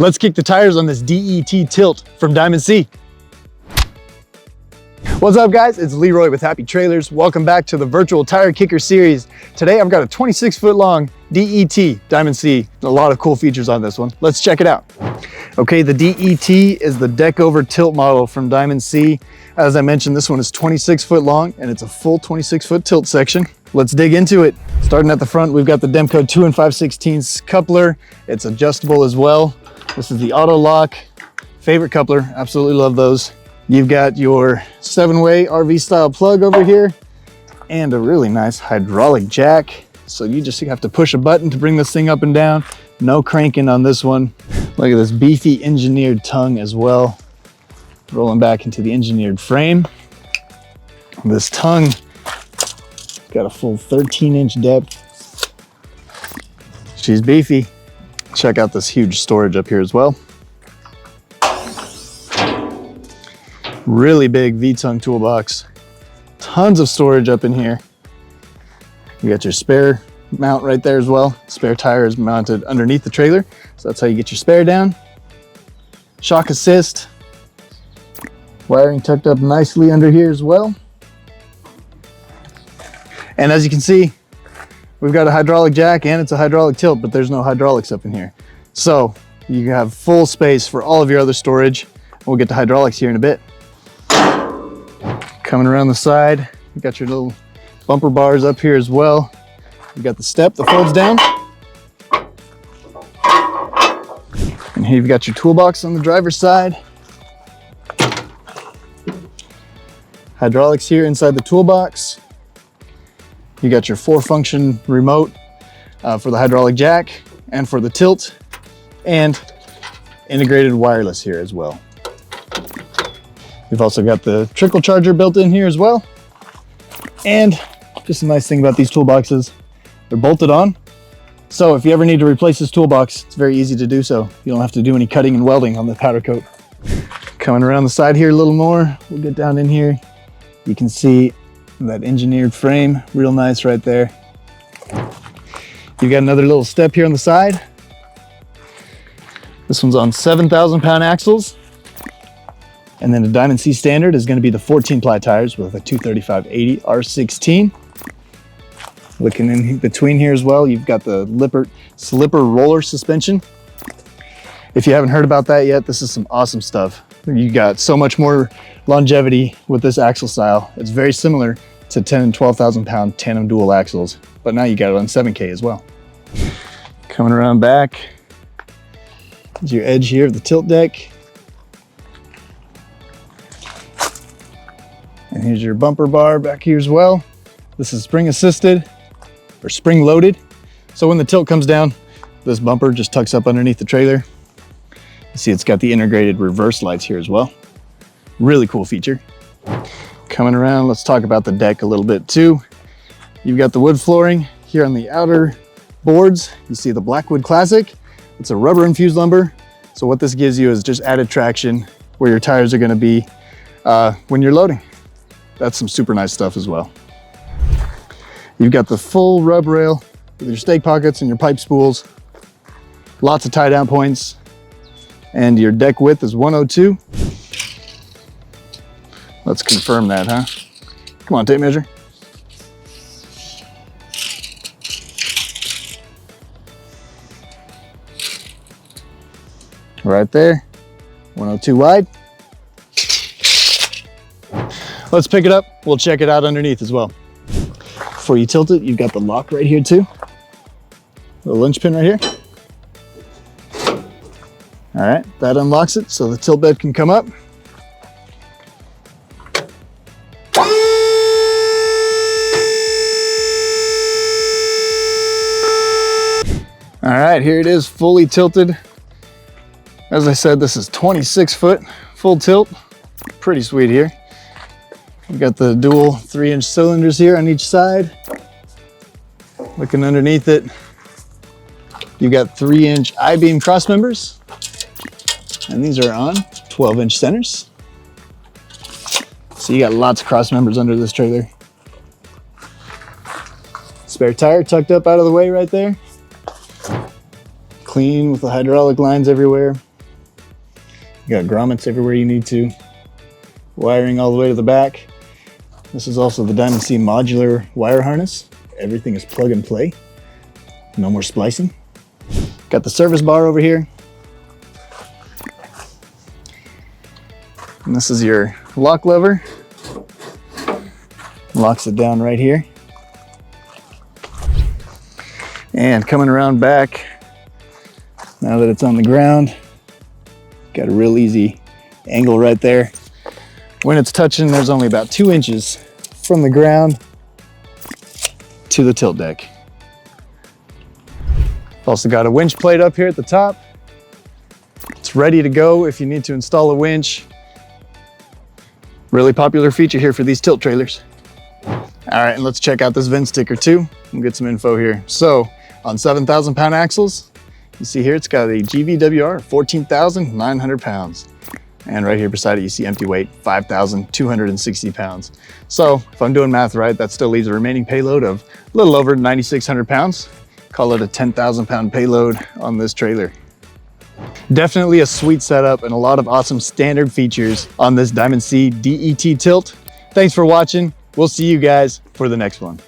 Let's kick the tires on this DET tilt from Diamond C. What's up guys, it's Leroy with Happy Trailers. Welcome back to the virtual tire kicker series. Today I've got a 26-foot long DET Diamond C. A lot of cool features on this one. Let's check it out. Okay, the DET is the deck over tilt model from Diamond C. As I mentioned, this one is 26 foot long and it's a full 26-foot tilt section. Let's dig into it. Starting at the front, we've got the Demco 2 5/16 coupler. It's adjustable as well. This is the auto lock. Favorite coupler, absolutely love those. You've got your 7-way RV style plug over here and a really nice hydraulic jack. So you just have to push a button to bring this thing up and down. No cranking on this one. Look at this beefy engineered tongue as well. Rolling back into the engineered frame. This tongue got a full 13-inch depth. She's beefy. Check out this huge storage up here as well. Really big V-tongue toolbox. Tons of storage up in here. You got your spare mount right there as well. Spare tire is mounted underneath the trailer, so that's how you get your spare down. Shock assist. Wiring tucked up nicely under here as well. And as you can see, we've got a hydraulic jack and it's a hydraulic tilt, but there's no hydraulics up in here. So you have full space for all of your other storage. We'll get to hydraulics here in a bit. Coming around the side, you got your little bumper bars up here as well. You got the step that folds down. And here you've got your toolbox on the driver's side. Hydraulics here inside the toolbox. You got your 4-function remote for the hydraulic jack and for the tilt, and integrated wireless here as well. We've also got the trickle charger built in here as well. And just a nice thing about these toolboxes, they're bolted on. So if you ever need to replace this toolbox, it's very easy to do so. You don't have to do any cutting and welding on the powder coat. Coming around the side here a little more, we'll get down in here. You can see that engineered frame, real nice right there. You've got another little step here on the side. This one's on 7,000-pound axles. And then the Diamond C standard is going to be the 14-ply tires with a 235/80 R16. Looking in between here as well, you've got the slipper roller suspension. If you haven't heard about that yet, this is some awesome stuff. You got so much more longevity with this axle style. It's very similar to 10 and 12,000 pound tandem dual axles, but now you got it on 7K as well. Coming around back is your edge here of the tilt deck. And here's your bumper bar back here as well. This is spring assisted or spring loaded. So when the tilt comes down, this bumper just tucks up underneath the trailer. You see it's got the integrated reverse lights here as well. Really cool feature. Coming around, let's talk about the deck a little bit too. You've got the wood flooring here on the outer boards. You see the Blackwood Classic. It's a rubber infused lumber. So what this gives you is just added traction where your tires are gonna be when you're loading. That's some super nice stuff as well. You've got the full rub rail with your stake pockets and your pipe spools. Lots of tie down points. And your deck width is 102. Let's confirm that, huh? Come on, tape measure. Right there, 102 wide. Let's pick it up. We'll check it out underneath as well. Before you tilt it, you've got the lock right here too. The linchpin right here. All right, that unlocks it so the tilt bed can come up. All right, here it is, fully tilted. As I said, this is 26 foot full tilt. Pretty sweet here. We've got the dual 3-inch cylinders here on each side. Looking underneath it, you've got 3-inch I-beam cross members. And these are on 12-inch centers. So you got lots of cross members under this trailer. Spare tire tucked up out of the way right there. Clean with the hydraulic lines everywhere. You got grommets everywhere you need to. Wiring all the way to the back. This is also the Diamond C modular wire harness. Everything is plug and play. No more splicing. Got the service bar over here. And this is your lock lever. Locks it down right here. And coming around back, now that it's on the ground, got a real easy angle right there. When it's touching, there's only about 2 inches from the ground to the tilt deck. Also got a winch plate up here at the top. It's ready to go if you need to install a winch. Really popular feature here for these tilt trailers. All right, and let's check out this VIN sticker too and get some info here. So on 7,000 pound axles, you see here it's got a GVWR of 14,900 pounds. And right here beside it, you see empty weight, 5,260 pounds. So if I'm doing math right, that still leaves a remaining payload of a little over 9,600 pounds. Call it a 10,000 pound payload on this trailer. Definitely a sweet setup and a lot of awesome standard features on this Diamond C DET tilt. Thanks for watching. We'll see you guys for the next one.